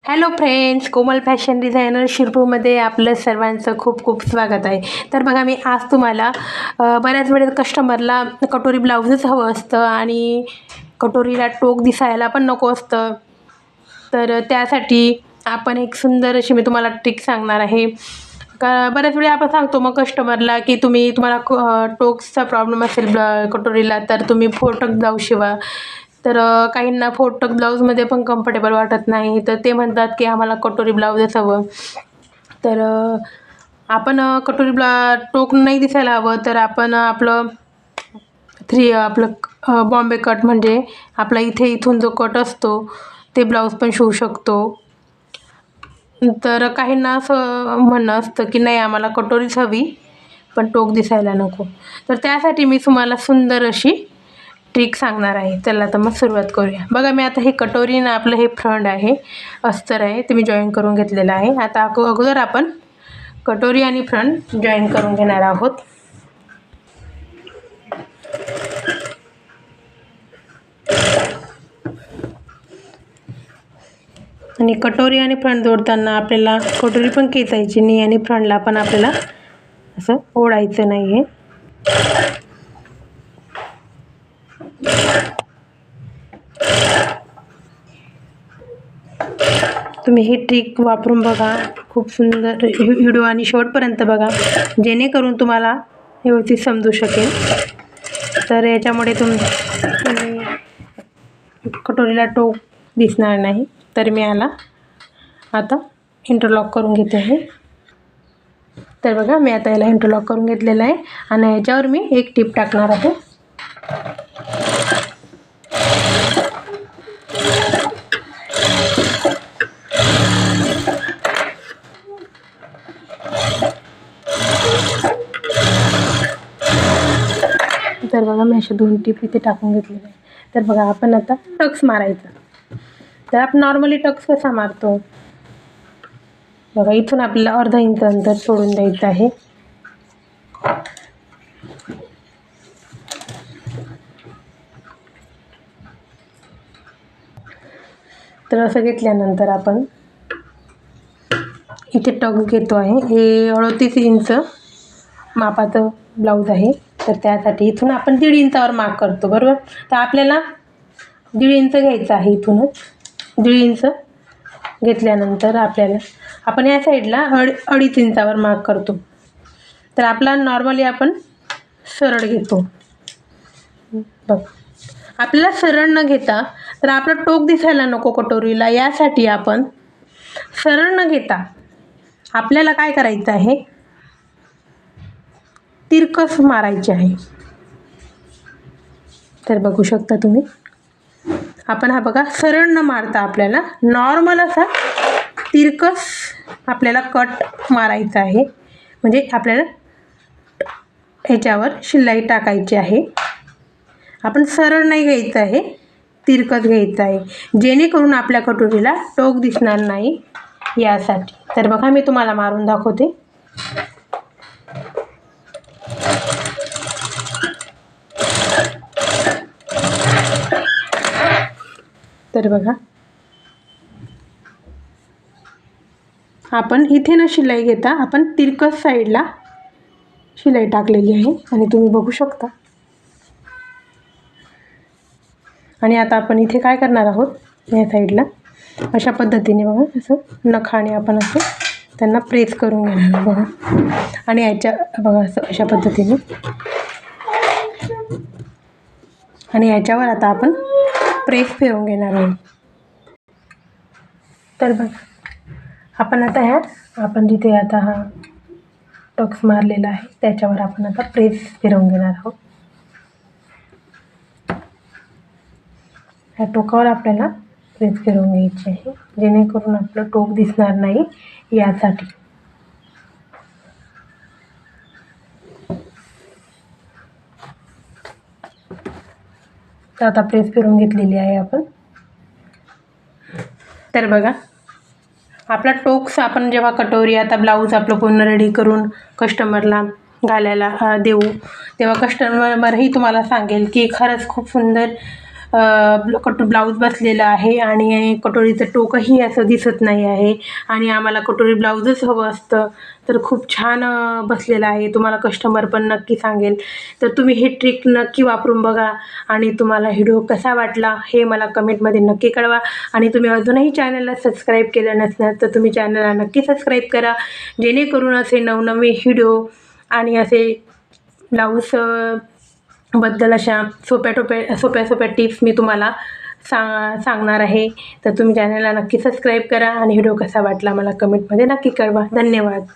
Hello friends, कोमल fashion designer शिरपूरमध्ये आपलं सर्वांचं खूप खूप स्वागत आहे. तर बघा, मी आज तुम्हाला बऱ्याच वेळेस कस्टमरला कटोरी ब्लाऊजच हवं असतं आणि कटोरीला टोक दिसायला पण नको असतं. तर त्यासाठी आपण एक सुंदर अशी मी तुम्हाला ट्रिक सांगणार आहे. बऱ्याच वेळा आपण सांगतो मग कस्टमरला की तुम्हाला टोक्सचा प्रॉब्लेम असेल कटोरीला, तर तुम्ही फोटक ब्लाऊज शिवा. तर काहींना फोटक ब्लाऊजमध्ये पण कम्फर्टेबल वाटत नाही, तर ते म्हणतात की आम्हाला कटोरी ब्लाऊजच हवं. तर आपण टोक नाही दिसायला हवं, तर आपण आपलं बॉम्बे कट, म्हणजे आपला इथून जो कट असतो ते ब्लाऊज पण शिवू शकतो. तर काहींना असं म्हणणं असतं की नाही, आम्हाला कटोरीच हवी पण टोक दिसायला नको. तर त्यासाठी मी तुम्हाला सुंदर अशी ट्रिक सांगणार आहे. चला तर मग सुरुवात करूया. बघा, मी आता हे कटोरी ना, आपलं हे फ्रंट आहे, अस्तर आहे, ते मी जॉईन करून घेतलेलं आहे. आता अगोदर आपण कटोरी आणि फ्रंट जॉईन करून घेणार आहोत. आणि कटोरी आणि फ्रंट जोडताना आपल्याला कटोरी पण खेचायची नाही आणि फ्रंटला पण आपल्याला असं ओढायचं नाही आहे. तुम्ही ही ट्रिक वापरून बघा, खूप सुंदर व्हिडिओ आणि शेवटपर्यंत बघा, जेणेकरून तुम्हाला व्यवस्थित समजू शकेल. तर याच्यामुळे तुम्ही कटोरीला टोक दिसणार नाही. तर मी आता इंटरलॉक करून घेते आहे. तर बघा, मी आता याला इंटरलॉक करून घेतलेलं आहे आणि याच्यावर मी एक टिप टाकणार आहे. तर बघा, मी असे 2 टिप इथे टाकून घेतलेले आहे. तर बघा, आपण आता टक्स मारायचा. तर आपण नॉर्मली टक्स कसा मारतो बघा, इथून आपल्याला अर्धा इंच अंतर सोडून द्यायचं आहे. तर असं घेतल्यानंतर आपण इथे टक्स घेतो आहे. हे 38 इंच मापाचं ब्लाऊज आहे. तर त्यासाठी इथून आपण 1.5 इंचावर मार्क करतो, बरोबर. तर आपल्याला 1.5 इंच घ्यायचं आहे. इथूनच 1.5 इंच घेतल्यानंतर आपण या साईडला 2.5 इंचावर मार्क करतो. तर आपला नॉर्मली आपण सरळ घेतो. बघ, आपल्याला सरळ न घेता, तर आपलं टोक दिसायला नको कटोरीला, यासाठी आपण सरळ न घेता आपल्याला काय करायचं आहे, तिरकस मारायचे आहे. तर बघू शकता तुम्ही, आपण हा बघा, सरळ न मारता आपल्याला नॉर्मल असा तिरकस आपल्याला कट मारायचा आहे. म्हणजे आपल्याला ह्याच्यावर शिलाई टाकायची आहे. आपण सरळ नाही घ्यायचं आहे, तिरकस घ्यायचं आहे, जेणेकरून आपल्या कटोरीला टोक दिसणार नाही, यासाठी. तर बघा, मी तुम्हाला मारून दाखवते. तर बघा, आपण इथे न शिलाई घेता आपण तिरकस साईडला शिलाई टाकलेली आहे आणि तुम्ही बघू शकता. आणि आता आपण इथे काय करणार आहोत, या साईडला अशा पद्धतीने बघा, असं नखाने आपण असं त्यांना प्रेस करून घेणार बघा. आणि याच्या बघा, असं अशा पद्धतीने. आणि याच्यावर आता आपण प्रेस फिरवून घेणार आहोत. तर बघा, आपण आता आपण जिथे आता हा टक्स मारलेला आहे, त्याच्यावर आपण आता प्रेस फिरवून घेणार आहोत. ह्या टोकावर आपल्याला प्रेस फिरवून घ्यायची आहे, जेणेकरून आपलं टोक दिसणार नाही, यासाठी. तर आता प्रेस फिरवून घेतलेली आहे आपण. तर बघा, आपला टोक्स आपण जेव्हा कटोरी, आता ब्लाऊज आपलं पूर्ण रेडी करून कस्टमरला घालायला देऊ, तेव्हा कस्टमरही तुम्हाला सांगेल की खरंच खूप सुंदर ब्लाऊज बसलेला आहे आणि कटोरीचं टोकही असं दिसत नाही आहे आणि आम्हाला कटोरी ब्लाऊजच हवं असतं. तर खूप छान बसलेलं आहे. तुम्हाला कस्टमर पण नक्की सांगेल. तर तुम्ही ही ट्रिक नक्की वापरून बघा आणि तुम्हाला व्हिडिओ कसा वाटला हे मला कमेंटमध्ये नक्की कळवा. आणि तुम्ही अजूनही चॅनलला सबस्क्राईब केलं नसणार तर तुम्ही चॅनलला नक्की सबस्क्राईब करा, जेणेकरून असे नवनवीन व्हिडिओ आणि असे ब्लाऊज बद्दल अशा सोप्या टिप्स मी तुम्हाला सांगणार आहे. तर तुम्ही चॅनलला नक्की सबस्क्राईब करा आणि व्हिडिओ कसा वाटला मला कमेंटमध्ये नक्की कळवा. धन्यवाद.